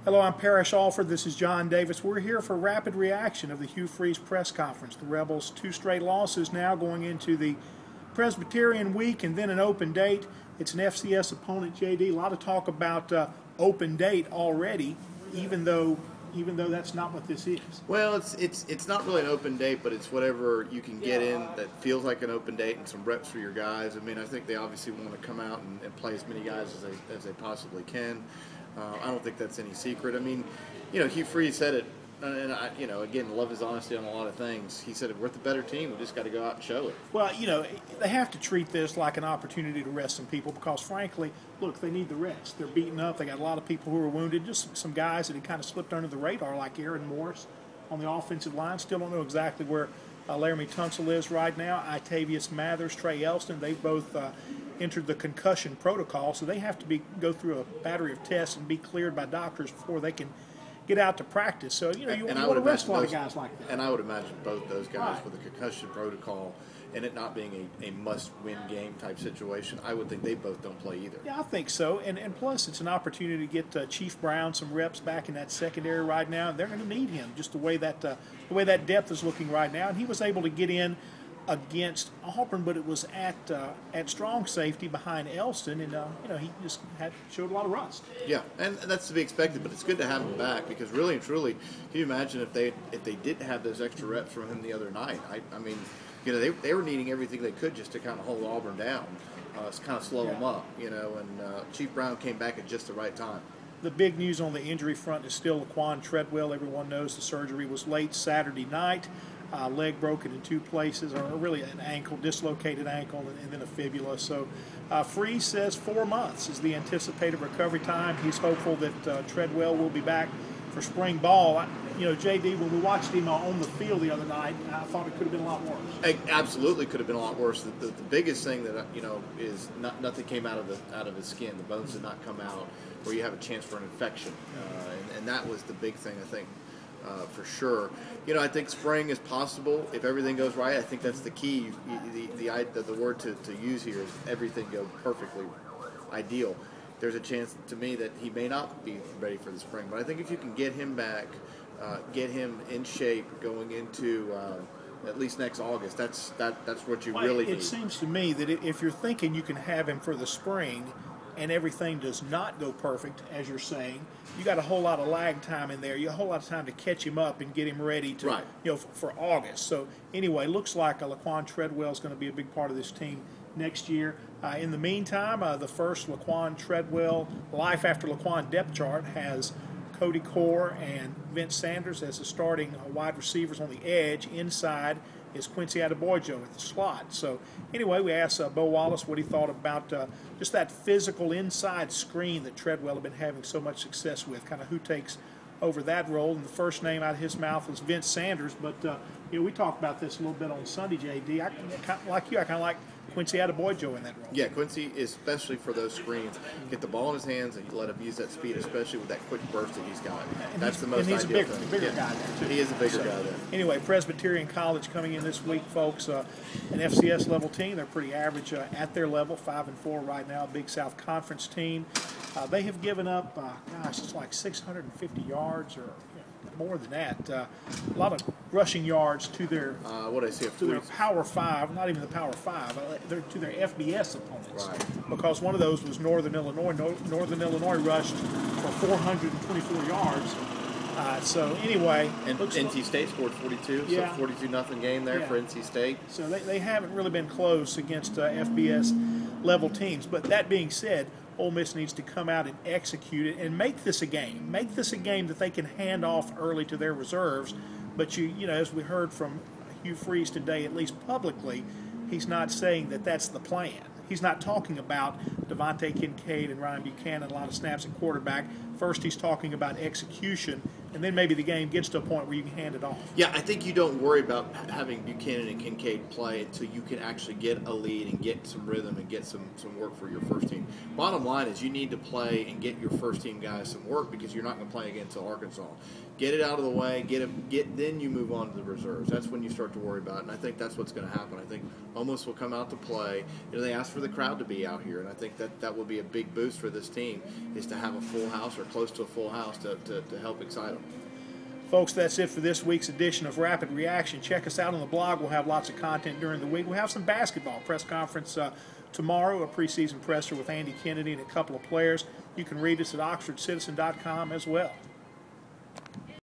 Hello, I'm Parrish Alford. This is John Davis. We're here for rapid reaction of the Hugh Freeze press conference. The Rebels' 2 straight losses now going into the Presbyterian week and then an open date. It's an FCS opponent, JD. A lot of talk about open date already, even though that's not what this is. Well, it's not really an open date, but it's whatever you can get in that feels like an open date and some reps for your guys. I mean, I think they obviously want to come out and play as many guys as they possibly can. I don't think that's any secret. I mean, Hugh Freeze said it, and I, again, love his honesty on a lot of things. He said, we're the better team. We just got to go out and show it. Well, they have to treat this like an opportunity to rest some people because, frankly, look, they need the rest. They're beaten up. They got a lot of people who are wounded. Just some guys that had kind of slipped under the radar, like Aaron Morris on the offensive line. Still don't know exactly where Laramie Tunsil is right now. Itavius Mathers, Trey Elston, they both entered the concussion protocol, so they have to go through a battery of tests and be cleared by doctors before they can get out to practice. So, you want to rest a lot of guys like that. And I would imagine both those guys with the concussion protocol and it not being a must-win game type situation, I would think they both don't play either. Yeah, I think so. And plus, it's an opportunity to get Chief Brown some reps back in that secondary right now. And they're going to need him just the way that depth is looking right now. And he was able to get in against Auburn, but it was at strong safety behind Elston, and he just showed a lot of rust. Yeah, and that's to be expected, but it's good to have him back because really and truly, can you imagine if they didn't have those extra reps from him the other night? I mean, they were needing everything they could just to kind of hold Auburn down, kind of slow them up, and Chief Brown came back at just the right time. The big news on the injury front is still Laquan Treadwell. Everyone knows the surgery was late Saturday night. Leg broken in 2 places, or really an ankle, dislocated ankle, and then a fibula. So Freeze says 4 months is the anticipated recovery time. He's hopeful that Treadwell will be back for spring ball. JD, when we watched him on the field the other night, I thought it could have been a lot worse. It absolutely could have been a lot worse. The biggest thing that is nothing came out of his skin. The bones did not come out where you have a chance for an infection, and that was the big thing, I think. For sure. I think spring is possible if everything goes right. I think that's the key. The word to use here is everything go perfectly ideal. There's a chance to me that he may not be ready for the spring, but I think if you can get him back, get him in shape going into at least next August, that's what you really need. It seems to me that if you're thinking you can have him for the spring and everything does not go perfect, as you're saying, you got a whole lot of lag time in there. You got a whole lot of time to catch him up and get him ready to, for August. So anyway, looks like Laquan Treadwell is going to be a big part of this team next year. In the meantime, the first Laquan Treadwell Life After Laquan depth chart has Cody Core and Vince Sanders as the starting wide receivers on the edge. Inside is Quincy Adebojo at the slot. So anyway, we asked Bo Wallace what he thought about just that physical inside screen that Treadwell had been having so much success with, kind of who takes over that role. And the first name out of his mouth was Vince Sanders. But we talked about this a little bit on Sunday, JD. I kind of like Quincy Adebojo in that role. Yeah, Quincy, especially for those screens, get the ball in his hands and you let him use that speed, especially with that quick burst that he's got. That's the most ideal thing. And he's a bigger guy there, too. He is a bigger guy there. Anyway, Presbyterian College coming in this week, folks. An FCS level team. They're pretty average at their level, 5-4 right now. Big South Conference team. They have given up, it's like 650 yards or more than that. A lot of rushing yards to their their Power 5, not even the Power 5, to their FBS opponents. Right. Because one of those was Northern Illinois. Northern Illinois rushed for 424 yards. So anyway, and NC State scored 42, so 42-0 game there for NC State. So they haven't really been close against FBS level teams. But that being said, Ole Miss needs to come out and execute it and make this a game. Make this a game that they can hand off early to their reserves. But as we heard from Hugh Freeze today, at least publicly, he's not saying that that's the plan. He's not talking about Devontae Kincaid and Ryan Buchanan, a lot of snaps at quarterback. First, he's talking about execution and then maybe the game gets to a point where you can hand it off. Yeah, I think you don't worry about having Buchanan and Kincaid play until you can actually get a lead and get some rhythm and get some work for your first team. Bottom line is you need to play and get your first team guys some work because you're not going to play against Arkansas. Get it out of the way, then you move on to the reserves. That's when you start to worry about it, and I think that's what's going to happen. I think Omos will come out to play. They ask for the crowd to be out here, and I think that will be a big boost for this team, is to have a full house or close to a full house to help excite them. Folks, that's it for this week's edition of Rapid Reaction. Check us out on the blog. We'll have lots of content during the week. We'll have some basketball press conference tomorrow, a preseason presser with Andy Kennedy and a couple of players. You can read us at oxfordcitizen.com as well.